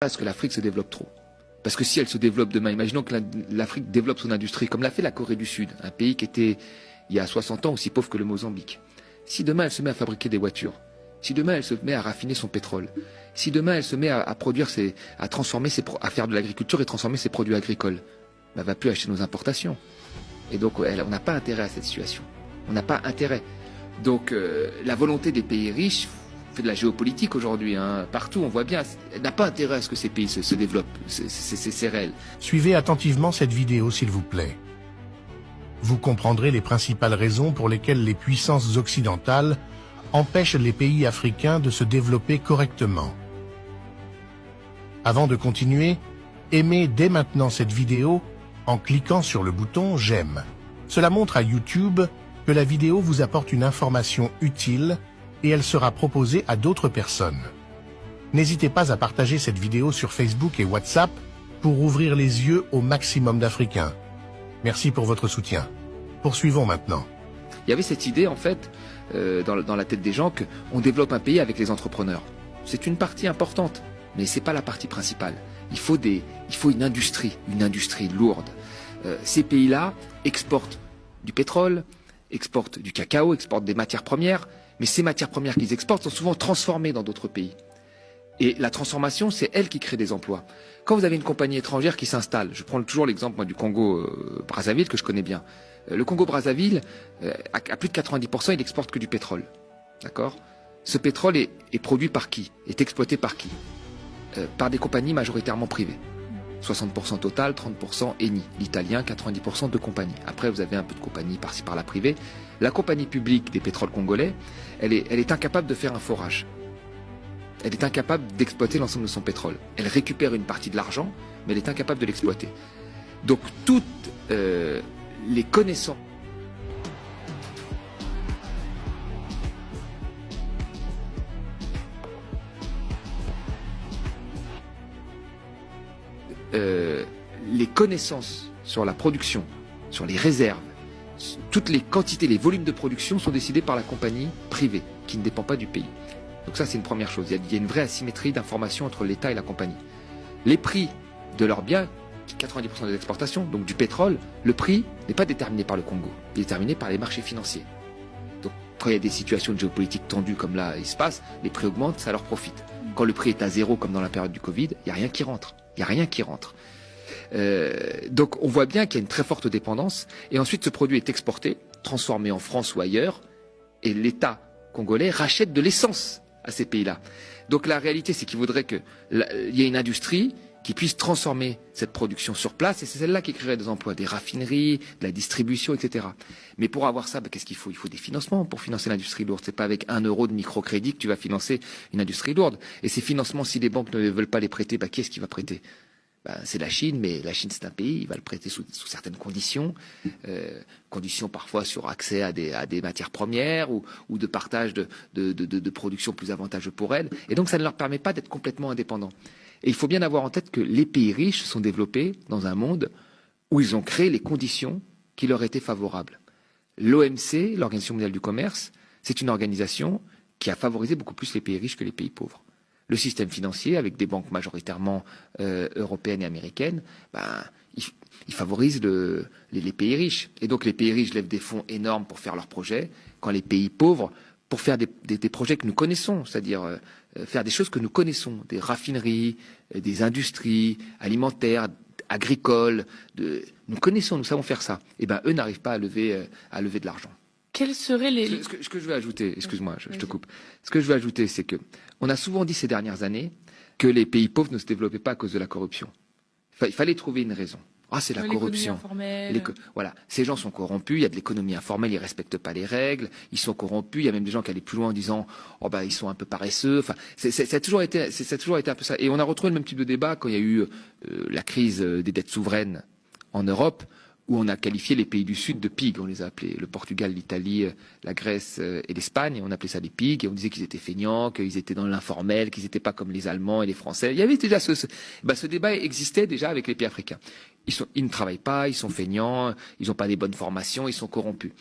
Est-ce que l'Afrique se développe trop? Parce que si elle se développe demain, imaginons que l'Afrique développe son industrie, comme l'a fait la Corée du Sud, un pays qui était, il y a 60 ans, aussi pauvre que le Mozambique. Si demain elle se met à fabriquer des voitures, si demain elle se met à raffiner son pétrole, si demain elle se met à produire à transformer à faire de l'agriculture et transformer ses produits agricoles, elle va plus acheter nos importations. Et donc on n'a pas intérêt à cette situation. On n'a pas intérêt. Donc la volonté des pays riches fait de la géopolitique aujourd'hui, hein. Partout on voit bien, elle n'a pas intérêt à ce que ces pays se développent, c'est réel. Suivez attentivement cette vidéo s'il vous plaît. Vous comprendrez les principales raisons pour lesquelles les puissances occidentales empêchent les pays africains de se développer correctement. Avant de continuer, aimez dès maintenant cette vidéo en cliquant sur le bouton « J'aime ». Cela montre à YouTube que la vidéo vous apporte une information utile et elle sera proposée à d'autres personnes. N'hésitez pas à partager cette vidéo sur Facebook et WhatsApp pour ouvrir les yeux au maximum d'Africains. Merci pour votre soutien. Poursuivons maintenant. Il y avait cette idée en fait dans la tête des gens qu'on développe un pays avec les entrepreneurs. C'est une partie importante, mais c'est pas la partie principale. Il faut une industrie lourde. Ces pays-là exportent du pétrole, exportent du cacao, exportent des matières premières, mais ces matières premières qu'ils exportent sont souvent transformées dans d'autres pays. Et la transformation, c'est elle qui crée des emplois. Quand vous avez une compagnie étrangère qui s'installe, je prends toujours l'exemple du Congo-Brazzaville que je connais bien. Le Congo-Brazzaville, à plus de 90%, il exporte que du pétrole. D'accord ? Ce pétrole est produit par qui? Est exploité par qui? Par des compagnies majoritairement privées. 60% Total, 30% Eni. L'italien, 90% de compagnies. Après, vous avez un peu de compagnies par-ci par-là privées. La compagnie publique des pétroles congolais, elle est incapable de faire un forage. Elle est incapable d'exploiter l'ensemble de son pétrole. Elle récupère une partie de l'argent, mais elle est incapable de l'exploiter. Donc toutes les connaissances sur la production, sur les réserves, toutes les quantités, les volumes de production sont décidés par la compagnie privée, qui ne dépend pas du pays. Donc ça, c'est une première chose. Il y a une vraie asymétrie d'information entre l'État et la compagnie. Les prix de leurs biens, 90% des exportations, donc du pétrole, le prix n'est pas déterminé par le Congo, il est déterminé par les marchés financiers. Donc quand il y a des situations de géopolitique tendues comme là il se passe, les prix augmentent, ça leur profite. Quand le prix est à zéro, comme dans la période du Covid, il n'y a rien qui rentre. Il n'y a rien qui rentre. Donc on voit bien qu'il y a une très forte dépendance. Et ensuite, ce produit est exporté, transformé en France ou ailleurs, et l'État congolais rachète de l'essence à ces pays-là. Donc la réalité, c'est qu'il faudrait qu'il y ait une industrie qui puisse transformer cette production sur place, et c'est celle-là qui créerait des emplois, des raffineries, de la distribution, etc. Mais pour avoir ça, qu'est-ce qu'il faut? Il faut des financements pour financer l'industrie lourde. C'est pas avec 1 euro de microcrédit que tu vas financer une industrie lourde. Et ces financements, si les banques ne veulent pas les prêter, qui est-ce qui va prêter? C'est la Chine, mais la Chine c'est un pays, il va le prêter sous certaines conditions, conditions parfois sur accès à des matières premières ou de partage de production plus avantageux pour elles. Et donc ça ne leur permet pas d'être complètement indépendants. Et il faut bien avoir en tête que les pays riches sont développés dans un monde où ils ont créé les conditions qui leur étaient favorables. L'OMC, l'Organisation mondiale du commerce, c'est une organisation qui a favorisé beaucoup plus les pays riches que les pays pauvres. Le système financier, avec des banques majoritairement européennes et américaines, il favorise les pays riches. Et donc les pays riches lèvent des fonds énormes pour faire leurs projets, quand les pays pauvres, pour faire des projets que nous connaissons, c'est-à-dire faire des choses que nous connaissons, des raffineries, des industries alimentaires, agricoles, nous connaissons, nous savons faire ça. Et eux n'arrivent pas à lever de l'argent. Quels seraient les... Ce que je veux ajouter, excuse-moi, je te coupe. Ce que je veux ajouter, c'est que on a souvent dit ces dernières années que les pays pauvres ne se développaient pas à cause de la corruption. Il fallait trouver une raison. Ah, c'est la corruption. Voilà, ces gens sont corrompus, il y a de l'économie informelle, ils respectent pas les règles, ils sont corrompus, il y a même des gens qui allaient plus loin en disant ils sont un peu paresseux. Enfin, ça a toujours été un peu ça. Et on a retrouvé le même type de débat quand il y a eu la crise des dettes souveraines en Europe, où on a qualifié les pays du Sud de pigs, on les a appelés le Portugal, l'Italie, la Grèce et l'Espagne, on appelait ça des pigs, et on disait qu'ils étaient feignants, qu'ils étaient dans l'informel, qu'ils n'étaient pas comme les Allemands et les Français. Il y avait déjà ce débat existait déjà avec les pays africains. Ils ne travaillent pas, ils sont feignants, ils n'ont pas des bonnes formations, ils sont corrompus.